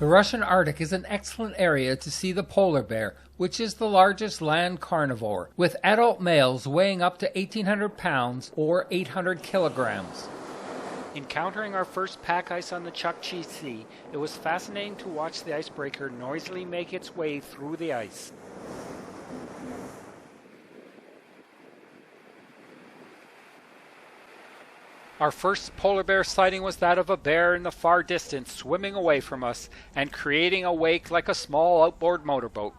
The Russian Arctic is an excellent area to see the polar bear, which is the largest land carnivore, with adult males weighing up to 1,800 pounds or 800 kilograms. Encountering our first pack ice on the Chukchi Sea, it was fascinating to watch the icebreaker noisily make its way through the ice. Our first polar bear sighting was that of a bear in the far distance swimming away from us and creating a wake like a small outboard motorboat.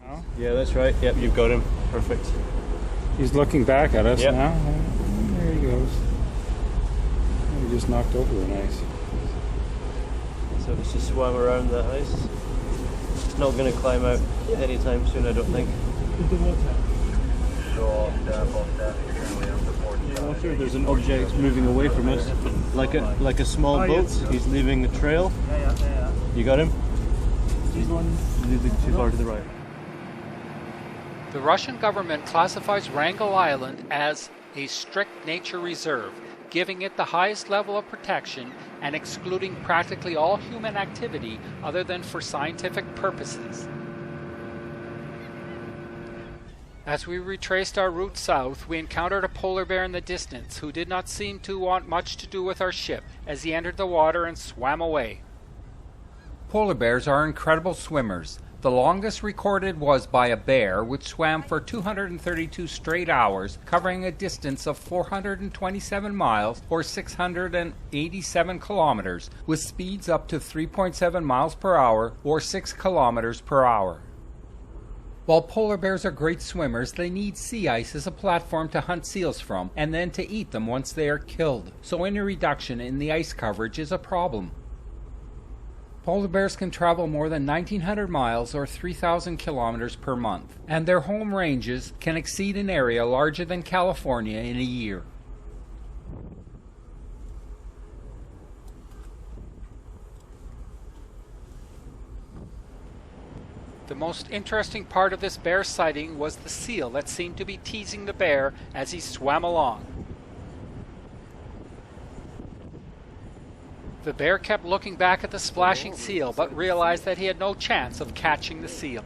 Oh? Yeah, that's right. Yep, you've got him. Perfect. He's looking back at us now. There he goes. He just knocked over an ice. So it's just swam around that ice. It's not going to climb out anytime soon, I don't think. Walter, there's an object moving away from us, like a small boat. He's leaving a trail. You got him? He's moving too far to the right. The Russian government classifies Wrangel Island as a strict nature reserve, giving it the highest level of protection and excluding practically all human activity other than for scientific purposes. As we retraced our route south, we encountered a polar bear in the distance who did not seem to want much to do with our ship as he entered the water and swam away. Polar bears are incredible swimmers. The longest recorded was by a bear which swam for 232 straight hours, covering a distance of 427 miles or 687 kilometers, with speeds up to 3.7 miles per hour or 6 kilometers per hour. While polar bears are great swimmers, they need sea ice as a platform to hunt seals from and then to eat them once they are killed, so any reduction in the ice coverage is a problem. Polar bears can travel more than 1,900 miles or 3,000 kilometers per month, and their home ranges can exceed an area larger than California in a year. The most interesting part of this bear sighting was the seal that seemed to be teasing the bear as he swam along. The bear kept looking back at the splashing seal, but realized that he had no chance of catching the seal.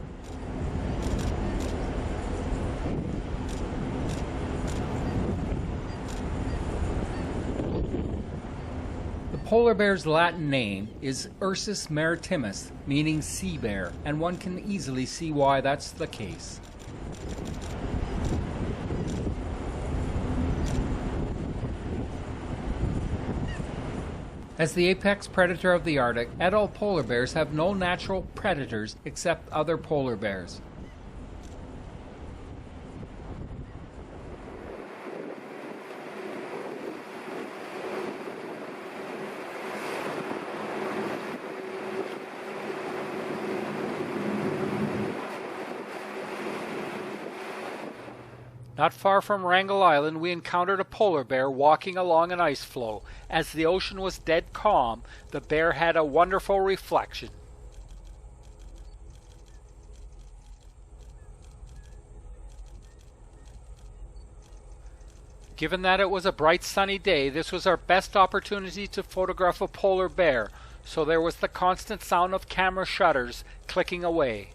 The polar bear's Latin name is Ursus maritimus, meaning sea bear, and one can easily see why that's the case. As the apex predator of the Arctic, adult polar bears have no natural predators except other polar bears. Not far from Wrangel Island, we encountered a polar bear walking along an ice floe. As the ocean was dead calm, the bear had a wonderful reflection. Given that it was a bright sunny day, this was our best opportunity to photograph a polar bear, so there was the constant sound of camera shutters clicking away.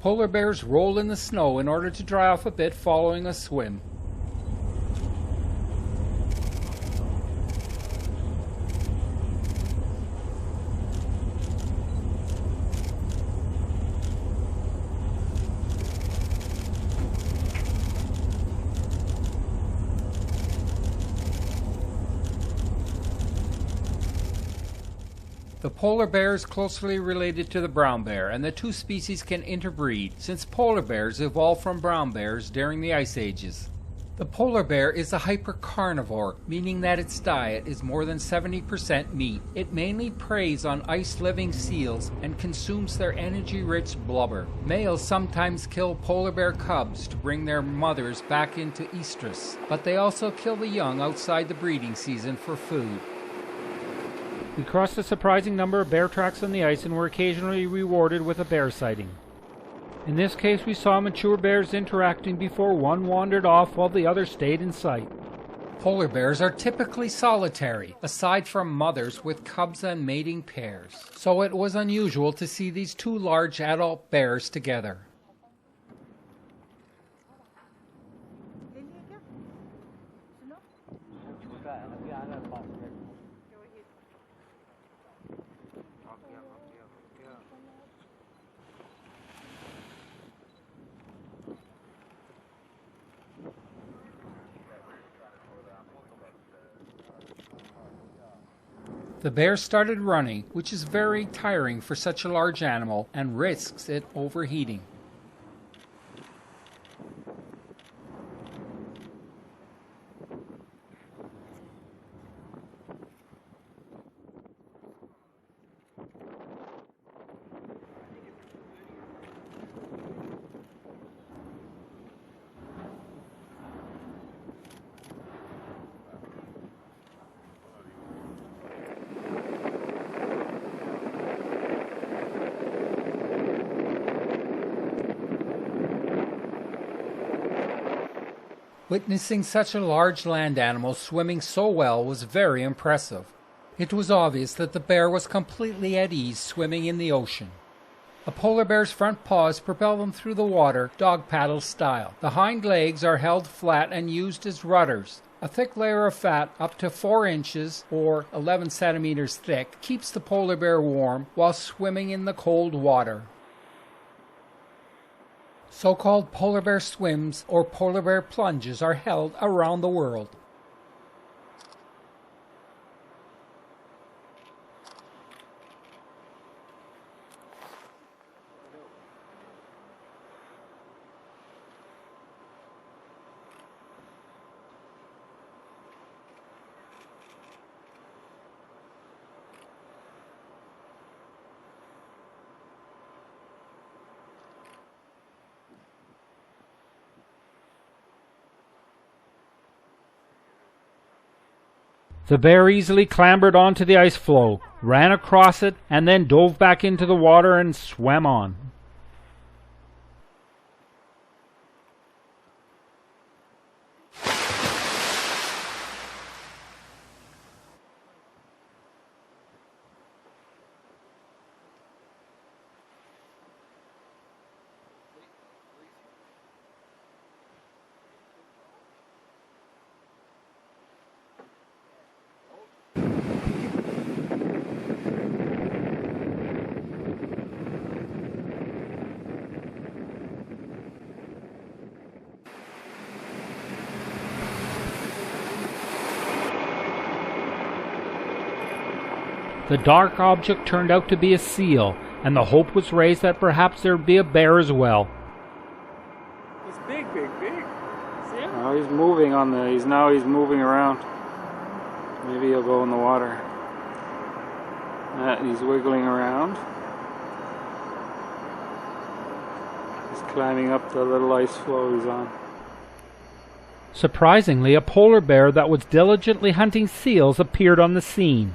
Polar bears roll in the snow in order to dry off a bit following a swim. The polar bear is closely related to the brown bear, and the two species can interbreed, since polar bears evolved from brown bears during the ice ages. The polar bear is a hypercarnivore, meaning that its diet is more than 70% meat. It mainly preys on ice-living seals and consumes their energy-rich blubber. Males sometimes kill polar bear cubs to bring their mothers back into estrus, but they also kill the young outside the breeding season for food. We crossed a surprising number of bear tracks on the ice and were occasionally rewarded with a bear sighting. In this case, we saw mature bears interacting before one wandered off while the other stayed in sight. Polar bears are typically solitary, aside from mothers with cubs and mating pairs, so it was unusual to see these two large adult bears together. The bear started running, which is very tiring for such a large animal and risks it overheating. Witnessing such a large land animal swimming so well was very impressive. It was obvious that the bear was completely at ease swimming in the ocean. A polar bear's front paws propel them through the water, dog paddle style. The hind legs are held flat and used as rudders. A thick layer of fat, up to 4 inches or 11 centimeters thick, keeps the polar bear warm while swimming in the cold water. So-called polar bear swims or polar bear plunges are held around the world. The bear easily clambered onto the ice floe, ran across it, and then dove back into the water and swam on. The dark object turned out to be a seal, and the hope was raised that perhaps there would be a bear as well. He's big, big, big. See him? Oh, he's moving on the. He's moving around. Maybe he'll go in the water. He's wiggling around. He's climbing up the little ice floe he's on. Surprisingly, a polar bear that was diligently hunting seals appeared on the scene.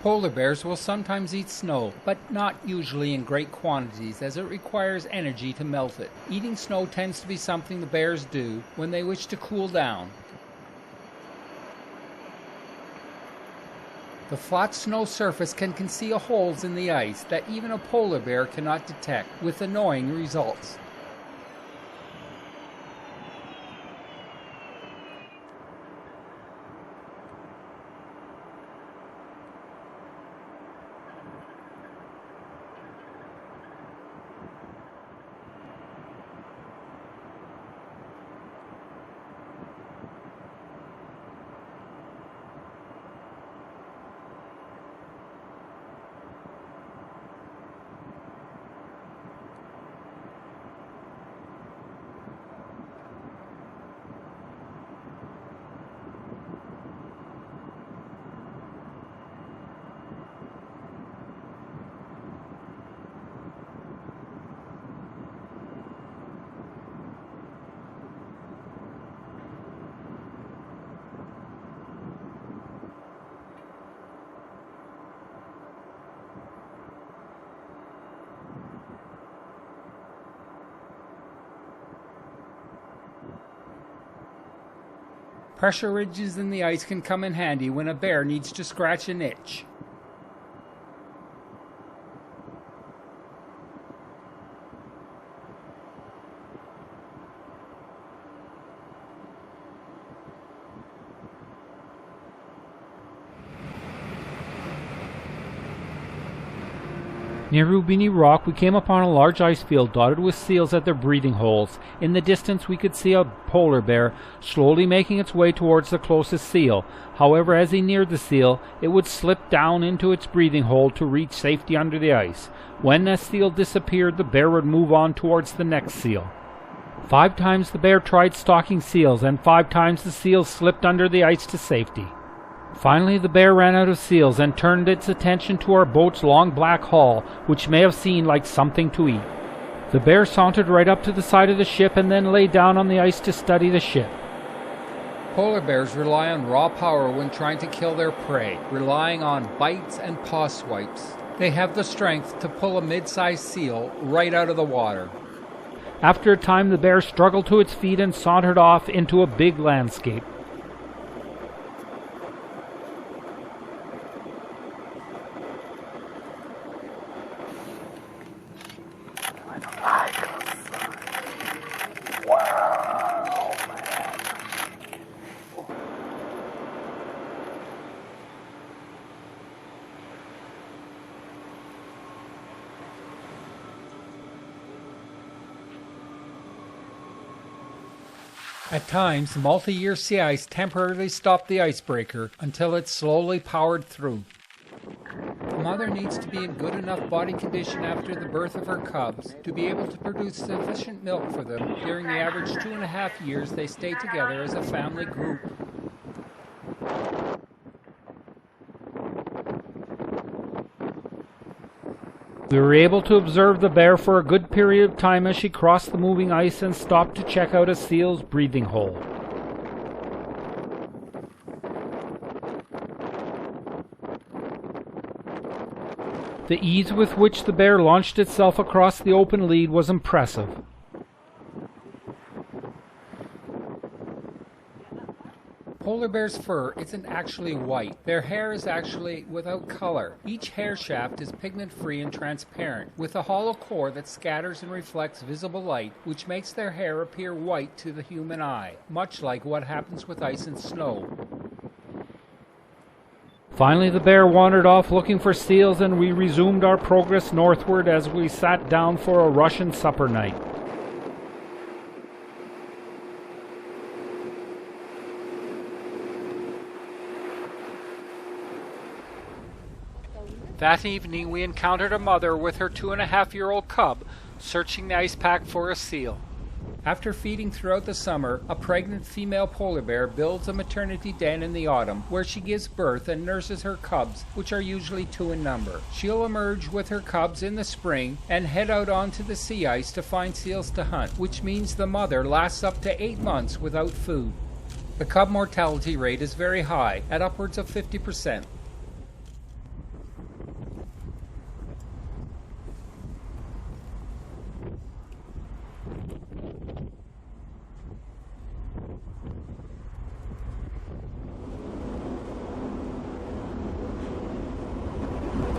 Polar bears will sometimes eat snow, but not usually in great quantities as it requires energy to melt it. Eating snow tends to be something the bears do when they wish to cool down. The flat snow surface can conceal holes in the ice that even a polar bear cannot detect, with annoying results. Pressure ridges in the ice can come in handy when a bear needs to scratch an itch. Near Rubini Rock, we came upon a large ice field dotted with seals at their breathing holes. In the distance, we could see a polar bear slowly making its way towards the closest seal. However, as he neared the seal, it would slip down into its breathing hole to reach safety under the ice. When the seal disappeared, the bear would move on towards the next seal. 5 times the bear tried stalking seals, and 5 times the seals slipped under the ice to safety. Finally, the bear ran out of seals and turned its attention to our boat's long black hull, which may have seemed like something to eat. The bear sauntered right up to the side of the ship and then lay down on the ice to study the ship. Polar bears rely on raw power when trying to kill their prey, relying on bites and paw swipes. They have the strength to pull a mid-sized seal right out of the water. After a time, the bear struggled to its feet and sauntered off into a big landscape. At times, multi-year sea ice temporarily stopped the icebreaker until it slowly powered through. The mother needs to be in good enough body condition after the birth of her cubs to be able to produce sufficient milk for them during the average 2.5 years they stay together as a family group. We were able to observe the bear for a good period of time as she crossed the moving ice and stopped to check out a seal's breathing hole. The ease with which the bear launched itself across the open lead was impressive. Polar bear's fur isn't actually white. Their hair is actually without color. Each hair shaft is pigment-free and transparent, with a hollow core that scatters and reflects visible light, which makes their hair appear white to the human eye, much like what happens with ice and snow. Finally, the bear wandered off looking for seals, and we resumed our progress northward as we sat down for a Russian supper night. That evening we encountered a mother with her 2.5-year-old cub searching the ice pack for a seal. After feeding throughout the summer, a pregnant female polar bear builds a maternity den in the autumn where she gives birth and nurses her cubs, which are usually 2 in number. She'll emerge with her cubs in the spring and head out onto the sea ice to find seals to hunt, which means the mother lasts up to 8 months without food. The cub mortality rate is very high, at upwards of 50%.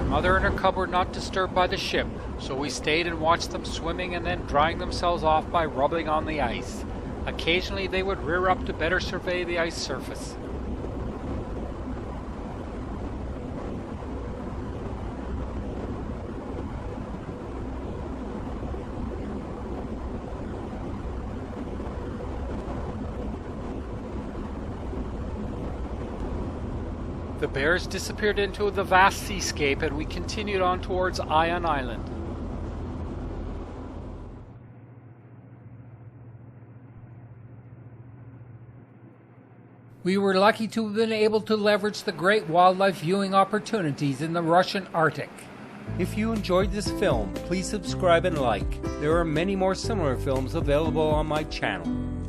Mother and her cub were not disturbed by the ship, so we stayed and watched them swimming and then drying themselves off by rubbing on the ice. Occasionally they would rear up to better survey the ice surface. The bears disappeared into the vast seascape and we continued on towards Ion Island. We were lucky to have been able to leverage the great wildlife viewing opportunities in the Russian Arctic. If you enjoyed this film, please subscribe and like. There are many more similar films available on my channel.